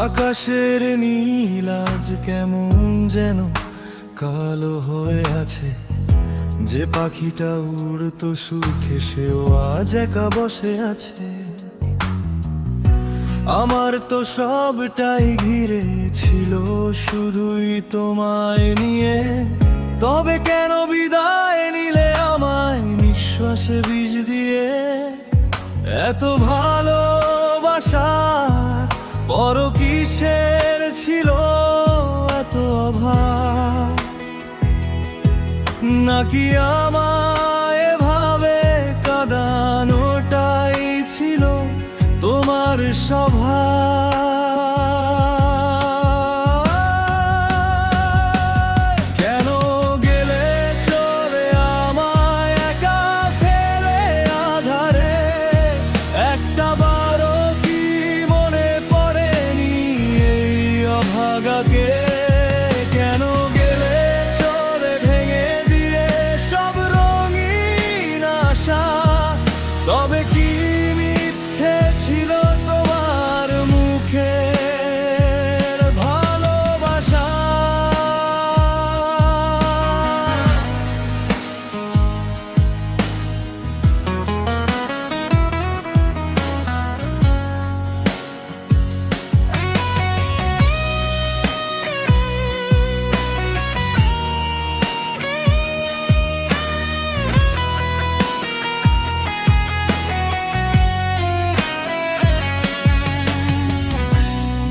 আকাশের নীল আজ কেমন যেন কালো হয়ে আছে। যে পাখিটা উড়তো সুখে সেও আজ একা বসে আছে। আমার তো সবটাই ঘিরে ছিল শুধুই তোমায় নিয়ে। তবে কেন বিদায় নিলে আমায় নিঃশ্বাসে বিষ দিয়ে? এত ভালোবাসা বড় কিসের ছিল এত অভাব? নাকি আমায় এভাবে কাঁদানোটাই ছিল তোমার স্বভাব? কেন গেলে চলে আমায় একা ফেলে আধারে? একটা বারও কি মনে পড়েনি এই অভাগাকে? কেন গেলে চলে ভেঙে দিয়ে সব রঙিন আশা? তবে কি মিথ্যে ছিল তোমার মুখের ভালোবাসা?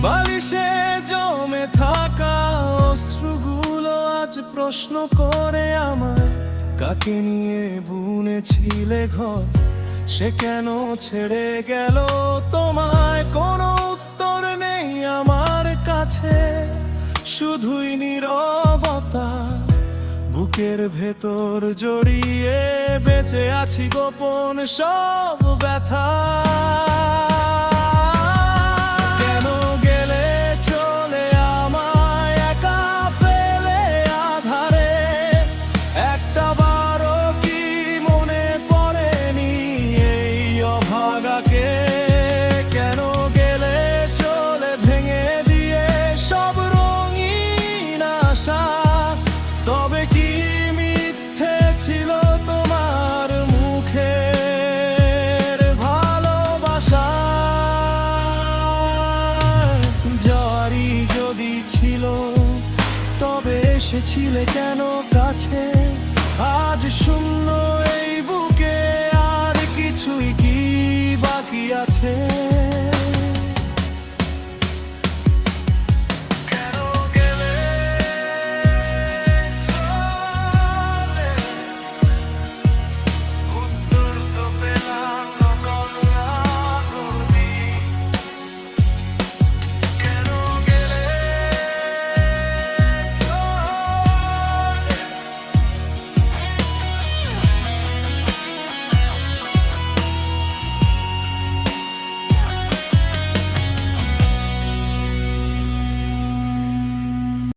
বালিশে জমে থাকা অশ্রুগুলো আজ প্রশ্ন করে আমায়, কাকে নিয়ে বুনেছিলে ঘর? সে কেন ছেড়ে গেল তোমায়? কোনো উত্তর নেই আমার কাছে, শুধুই নীরবতা। বুকের ভেতর জড়িয়ে বেঁচে আছি গোপন সব ব্যথা। কেন গেলে চলে আমায় একা ফেলে আধারে? একটা বারও কি মনে পড়েনি এই অভাগাকে? কেন গেলে চলে ভেঙে দিয়ে সব রঙিন আশা? তবে কি মিথ্যে ছিল তোমার মুখের ভালোবাসা? জারি যদি ছিল তবে এসেছিলে কেন কাছে? আজ শূন্য এই বুকে, আর কিছুই কি বাকি আছে?